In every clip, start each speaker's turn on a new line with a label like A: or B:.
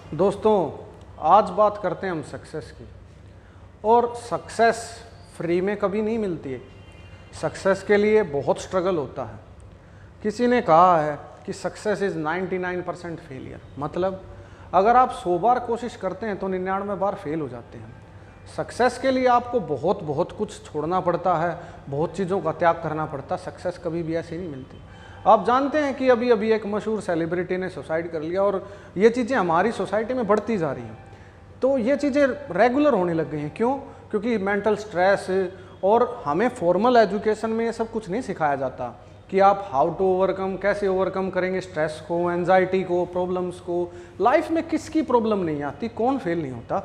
A: दोस्तों, आज बात करते हैं हम सक्सेस की। और सक्सेस फ्री में कभी नहीं मिलती है। सक्सेस के लिए बहुत स्ट्रगल होता है। किसी ने कहा है कि सक्सेस इज़ 99% फेलियर। मतलब अगर आप 100 बार कोशिश करते हैं तो 99 बार फेल हो जाते हैं। सक्सेस के लिए आपको बहुत कुछ छोड़ना पड़ता है, बहुत चीज़ों का त्याग करना पड़ता है। सक्सेस कभी भी ऐसे नहीं मिलती। आप जानते हैं कि अभी अभी एक मशहूर सेलिब्रिटी ने सुसाइड कर लिया और ये चीज़ें हमारी सोसाइटी में बढ़ती जा रही हैं। तो ये चीज़ें रेगुलर होने लग गई हैं। क्यों? क्योंकि मेंटल स्ट्रेस और हमें फॉर्मल एजुकेशन में ये सब कुछ नहीं सिखाया जाता कि आप हाउ टू ओवरकम, कैसे ओवरकम करेंगे स्ट्रेस को, एंजाइटी को, प्रॉब्लम्स को। लाइफ में किसकी प्रॉब्लम नहीं आती, कौन फेल नहीं होता,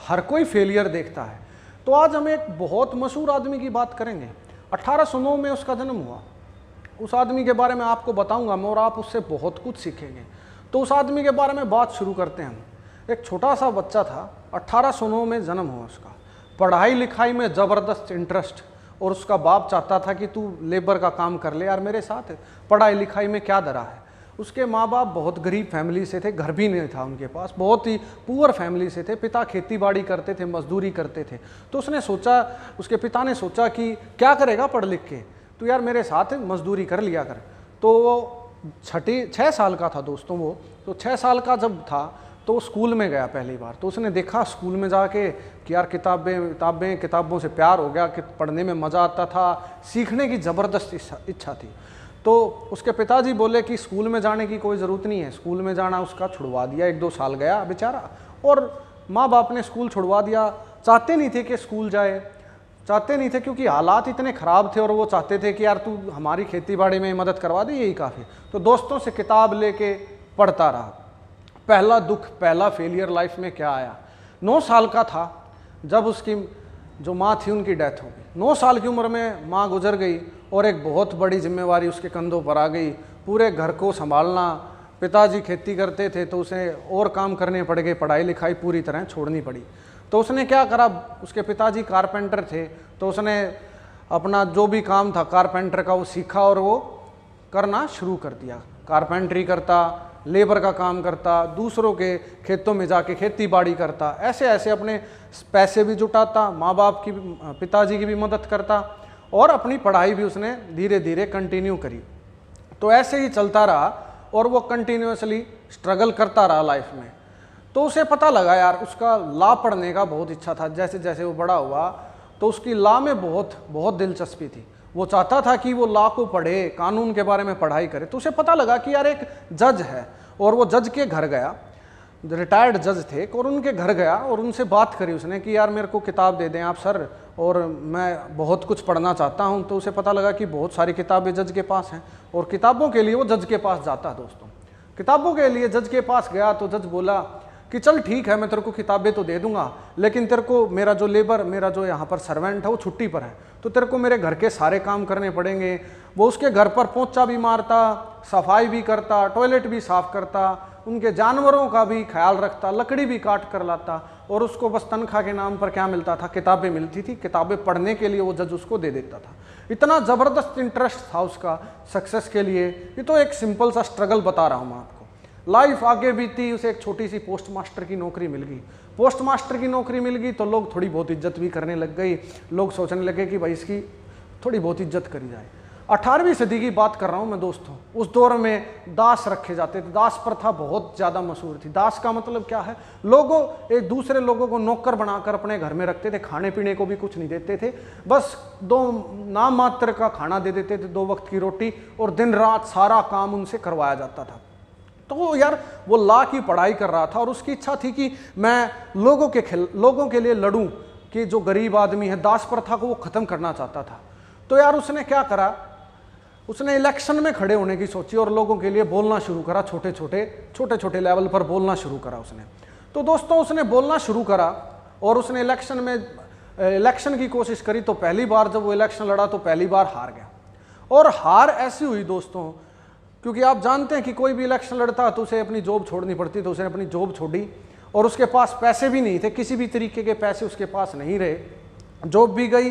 A: हर कोई फेलियर देखता है। तो आज हम एक बहुत मशहूर आदमी की बात करेंगे। 1809 में उसका जन्म हुआ। उस आदमी के बारे में आपको बताऊंगा मैं और आप उससे बहुत कुछ सीखेंगे। तो उस आदमी के बारे में बात शुरू करते हैं हम। एक छोटा सा बच्चा था, 1809 में जन्म हुआ उसका। पढ़ाई लिखाई में ज़बरदस्त इंटरेस्ट और उसका बाप चाहता था कि तू लेबर का काम कर ले यार मेरे साथ, पढ़ाई लिखाई में क्या डरा है। उसके माँ बाप बहुत गरीब फैमिली से थे, घर भी नहीं था उनके पास, बहुत ही पुअर फैमिली से थे। पिता खेती बाड़ी करते थे, मजदूरी करते थे। तो उसने सोचा, उसके पिता ने सोचा कि क्या करेगा पढ़ लिख के, तो यार मेरे साथ मजदूरी कर लिया कर। तो वो 6 साल का था दोस्तों वो। तो 6 साल का जब था तो स्कूल में गया पहली बार। तो उसने देखा स्कूल में जाके कि यार किताबों से प्यार हो गया, कि पढ़ने में मज़ा आता था, सीखने की ज़बरदस्त इच्छा थी। तो उसके पिताजी बोले कि स्कूल में जाने की कोई ज़रूरत नहीं है, स्कूल में जाना उसका छुड़वा दिया। 1-2 साल गया बेचारा और माँ बाप ने स्कूल छुड़वा दिया। चाहते नहीं थे कि स्कूल जाए, चाहते नहीं थे क्योंकि हालात इतने ख़राब थे और वो चाहते थे कि यार तू हमारी खेती बाड़ी में मदद करवा दे, यही काफ़ी। तो दोस्तों से किताब लेके पढ़ता रहा। पहला दुख, पहला फेलियर लाइफ में क्या आया, 9 साल का था जब उसकी जो माँ थी उनकी डेथ हो गई। 9 साल की उम्र में माँ गुजर गई और एक बहुत बड़ी जिम्मेवारी उसके कंधों पर आ गई, पूरे घर को संभालना। पिताजी खेती करते थे तो उसे और काम करने पड़ गए, पढ़ाई लिखाई पूरी तरह छोड़नी पड़ी। तो उसने क्या करा, उसके पिताजी कारपेंटर थे, तो उसने अपना जो भी काम था कारपेंटर का वो सीखा और वो करना शुरू कर दिया। कारपेंटरी करता, लेबर का काम करता, दूसरों के खेतों में जाके खेती बाड़ी करता, ऐसे ऐसे अपने पैसे भी जुटाता, माँ बाप की, पिताजी की भी मदद करता और अपनी पढ़ाई भी उसने धीरे धीरे कंटिन्यू करी। तो ऐसे ही चलता रहा और वो कंटिन्यूसली स्ट्रगल करता रहा लाइफ में। तो उसे पता लगा यार उसका लॉ पढ़ने का बहुत इच्छा था। जैसे जैसे वो बड़ा हुआ तो उसकी लॉ में बहुत दिलचस्पी थी। वो चाहता था कि वो लॉ को पढ़े, कानून के बारे में पढ़ाई करे। तो उसे पता लगा कि यार एक जज है और वो जज के घर गया, रिटायर्ड जज थे, और उनके घर गया और उनसे बात करी उसने कि यार मेरे को किताब दे दें आप सर, और मैं बहुत कुछ पढ़ना चाहता हूँ। तो उसे पता लगा कि बहुत सारी किताबें जज के पास हैं और किताबों के लिए वो जज के पास जाता है। दोस्तों, किताबों के लिए जज के पास गया तो जज बोला कि चल ठीक है, मैं तेरे को किताबें तो दे दूंगा, लेकिन तेरे को मेरा जो यहाँ पर सर्वेंट है वो छुट्टी पर है, तो तेरे को मेरे घर के सारे काम करने पड़ेंगे। वो उसके घर पर पोंछा भी मारता, सफाई भी करता, टॉयलेट भी साफ करता, उनके जानवरों का भी ख्याल रखता, लकड़ी भी काट कर लाता, और उसको बस तनख्वाह के नाम पर क्या मिलता था, किताबें मिलती थी। किताबें पढ़ने के लिए वो जज उसको दे देता था। इतना ज़बरदस्त इंटरेस्ट था उसका सक्सेस के लिए। ये तो एक सिंपल सा स्ट्रगल बता रहा हूँ मैं आपको। लाइफ आगे बीती, उसे एक छोटी सी पोस्ट मास्टर की नौकरी मिल गई। पोस्ट मास्टर की नौकरी मिल गई तो लोग थोड़ी बहुत इज्जत भी करने लग गई। लोग सोचने लगे कि भाई इसकी थोड़ी बहुत इज्जत करी जाए। 18वीं सदी की बात कर रहा हूँ मैं दोस्तों। उस दौर में दास रखे जाते थे। दास प्रथा बहुत ज़्यादा मशहूर थी। दास का मतलब क्या है, लोगों एक दूसरे लोगों को नौकर बनाकर अपने घर में रखते थे, खाने पीने को भी कुछ नहीं देते थे, बस 2 नाम मात्र का खाना दे देते थे, 2 वक्त की रोटी, और दिन रात सारा काम उनसे करवाया जाता था। तो यार वो लॉ की पढ़ाई कर रहा था और उसकी इच्छा थी कि मैं लोगों के लिए लड़ूं, कि जो गरीब आदमी है, दास प्रथा को वो ख़त्म करना चाहता था। तो यार उसने क्या करा, उसने इलेक्शन में खड़े होने की सोची और लोगों के लिए बोलना शुरू करा। छोटे छोटे लेवल पर बोलना शुरू करा उसने। तो दोस्तों उसने बोलना शुरू करा और उसने इलेक्शन की कोशिश करी। तो पहली बार जब वो इलेक्शन लड़ा तो पहली बार हार गया। और हार ऐसी हुई दोस्तों, क्योंकि आप जानते हैं कि कोई भी इलेक्शन लड़ता तो उसे अपनी जॉब छोड़नी पड़ती। तो उसने अपनी जॉब छोड़ी और उसके पास पैसे भी नहीं थे, किसी भी तरीके के पैसे उसके पास नहीं रहे। जॉब भी गई,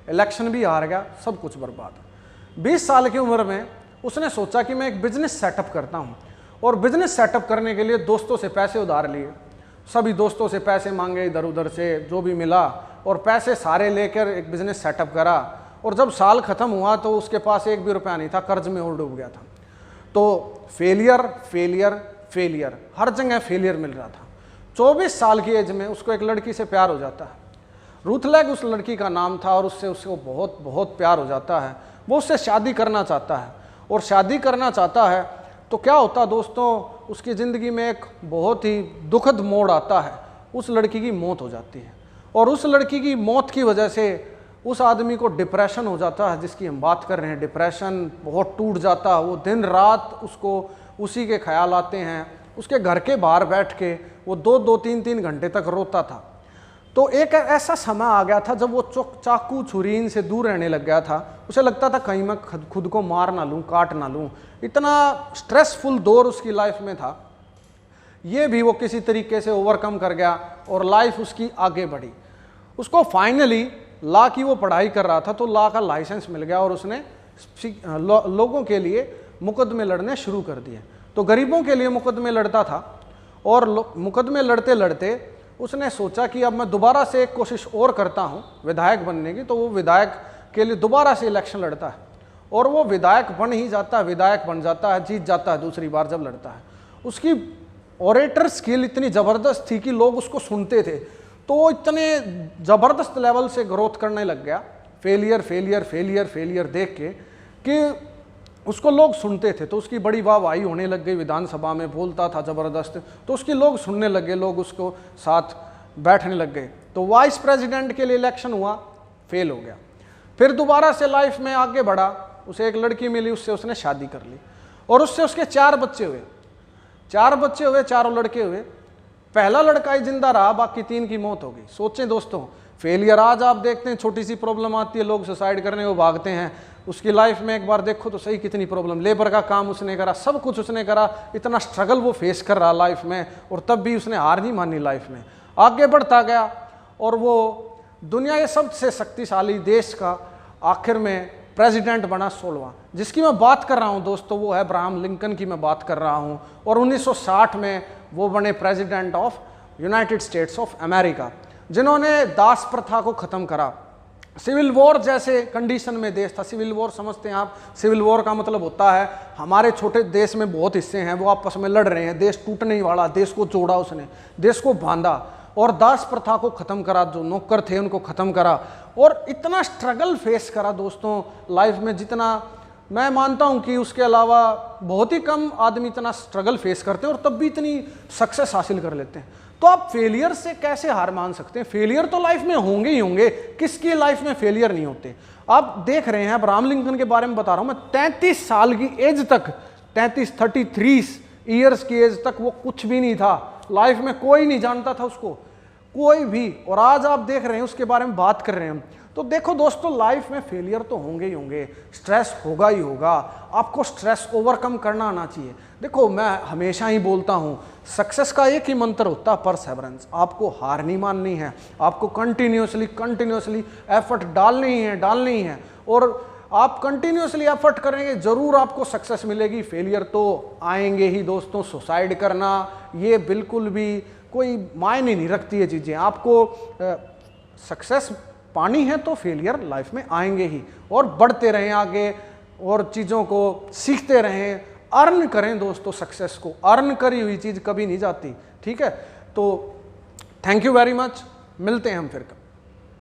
A: इलेक्शन भी हार गया, सब कुछ बर्बाद। 20 साल की उम्र में उसने सोचा कि मैं एक बिजनेस सेटअप करता हूँ, और बिजनेस सेटअप करने के लिए दोस्तों से पैसे उधार लिए। सभी दोस्तों से पैसे मांगे इधर उधर से जो भी मिला, और पैसे सारे लेकर एक बिजनेस सेटअप करा, और जब साल खत्म हुआ तो उसके पास एक भी रुपया नहीं था, कर्ज में और डूब गया था। तो फेलियर फेलियर फेलियर, हर जगह फेलियर मिल रहा था। 24 साल की एज में उसको एक लड़की से प्यार हो जाता है, रूथ लेग उस लड़की का नाम था, और उससे उसको बहुत बहुत प्यार हो जाता है। वो उससे शादी करना चाहता है, और शादी करना चाहता है तो क्या होता दोस्तों, उसकी ज़िंदगी में एक बहुत ही दुखद मोड़ आता है, उस लड़की की मौत हो जाती है। और उस लड़की की मौत की वजह से उस आदमी को डिप्रेशन हो जाता है, जिसकी हम बात कर रहे हैं, डिप्रेशन बहुत टूट जाता है। वो दिन रात उसको उसी के ख्याल आते हैं। उसके घर के बाहर बैठ के वो 2-2, 3-3 घंटे तक रोता था। तो एक ऐसा समय आ गया था जब वो चाकू छुरी से दूर रहने लग गया था। उसे लगता था कहीं मैं खुद को मार ना लूँ, काट ना लूँ। इतना स्ट्रेसफुल दौर उसकी लाइफ में था। ये भी वो किसी तरीके से ओवरकम कर गया और लाइफ उसकी आगे बढ़ी। उसको फाइनली लॉ की वो पढ़ाई कर रहा था तो लॉ का लाइसेंस मिल गया, और उसने लोगों के लिए मुकदमे लड़ने शुरू कर दिए। तो गरीबों के लिए मुकदमे लड़ता था, और मुकदमे लड़ते लड़ते उसने सोचा कि अब मैं दोबारा से एक कोशिश और करता हूँ विधायक बनने की। तो वो विधायक के लिए दोबारा से इलेक्शन लड़ता है, और वो विधायक बन ही जाता है, विधायक बन जाता है, जीत जाता है दूसरी बार जब लड़ता है। उसकी ओरेटर स्किल इतनी ज़बरदस्त थी कि लोग उसको सुनते थे, तो वो इतने ज़बरदस्त लेवल से ग्रोथ करने लग गया, फेलियर फेलियर फेलियर फेलियर देख के, कि उसको लोग सुनते थे। तो उसकी बड़ी वाहवाही होने लग गई, विधानसभा में बोलता था ज़बरदस्त, तो उसकी लोग सुनने लगे, लोग उसको साथ बैठने लग गए। तो वाइस प्रेसिडेंट के लिए इलेक्शन हुआ, फेल हो गया। फिर दोबारा से लाइफ में आगे बढ़ा, उसे एक लड़की मिली, उससे उसने शादी कर ली, और उससे उसके 4 बच्चे हुए। 4 बच्चे हुए, चारों लड़के हुए। पहला लड़का ही जिंदा रहा, बाकी 3 की मौत हो गई। सोचें दोस्तों, फेलियर। आज आप देखते हैं छोटी सी प्रॉब्लम आती है, लोग सुसाइड करने को भागते हैं। उसकी लाइफ में एक बार देखो तो सही कितनी प्रॉब्लम, लेबर का काम उसने करा, सब कुछ उसने करा, इतना स्ट्रगल वो फेस कर रहा लाइफ में, और तब भी उसने हार नहीं मानी लाइफ में, आगे बढ़ता गया। और वो दुनिया के सबसे शक्तिशाली देश का आखिर में प्रेसिडेंट बना 16वां। जिसकी मैं बात कर रहा हूँ दोस्तों, वो है अब्राहम लिंकन की मैं बात कर रहा हूँ। और 1960 में वो बने president of United states of America, जिन्होंने दास प्रथा को ख़त्म करा। सिविल वॉर जैसे कंडीशन में देश था। सिविल वॉर समझते हैं आप? सिविल वॉर का मतलब होता है हमारे छोटे देश में बहुत हिस्से हैं, वो आपस में लड़ रहे हैं, देश टूटने ही वाला, देश को जोड़ा उसने, देश को बांधा, और दास प्रथा को ख़त्म करा, जो नौकर थे उनको ख़त्म करा। और इतना स्ट्रगल फेस करा दोस्तों लाइफ में, जितना मैं मानता हूं कि उसके अलावा बहुत ही कम आदमी इतना स्ट्रगल फेस करते हैं और तब भी इतनी सक्सेस हासिल कर लेते हैं। तो आप फेलियर से कैसे हार मान सकते हैं? फेलियर तो लाइफ में होंगे ही होंगे, किसकी लाइफ में फेलियर नहीं होते? आप देख रहे हैं, अब्राहम लिंकन के बारे में बता रहा हूं मैं, 33 साल की एज तक, 33 ईयर्स की एज तक वो कुछ भी नहीं था लाइफ में, कोई नहीं जानता था उसको, कोई भी। और आज आप देख रहे हैं उसके बारे में बात कर रहे हैं हम। तो देखो दोस्तों, लाइफ में फेलियर तो होंगे ही होंगे, स्ट्रेस होगा ही होगा, आपको स्ट्रेस ओवरकम करना आना चाहिए। देखो, मैं हमेशा ही बोलता हूँ, सक्सेस का एक ही मंत्र होता है, परसेवरेंस। आपको हार नहीं माननी है, आपको कंटिन्यूसली एफर्ट डालनी है, और आप कंटिन्यूसली एफर्ट करेंगे, जरूर आपको सक्सेस मिलेगी। फेलियर तो आएंगे ही दोस्तों। सुसाइड करना ये बिल्कुल भी कोई मायने नहीं रखती है चीज़ें। आपको सक्सेस पानी है तो फेलियर लाइफ में आएंगे ही, और बढ़ते रहें आगे और चीज़ों को सीखते रहें, अर्न करें दोस्तों। सक्सेस को अर्न करी हुई चीज़ कभी नहीं जाती, ठीक है? तो थैंक यू वेरी मच, मिलते हैं हम फिर।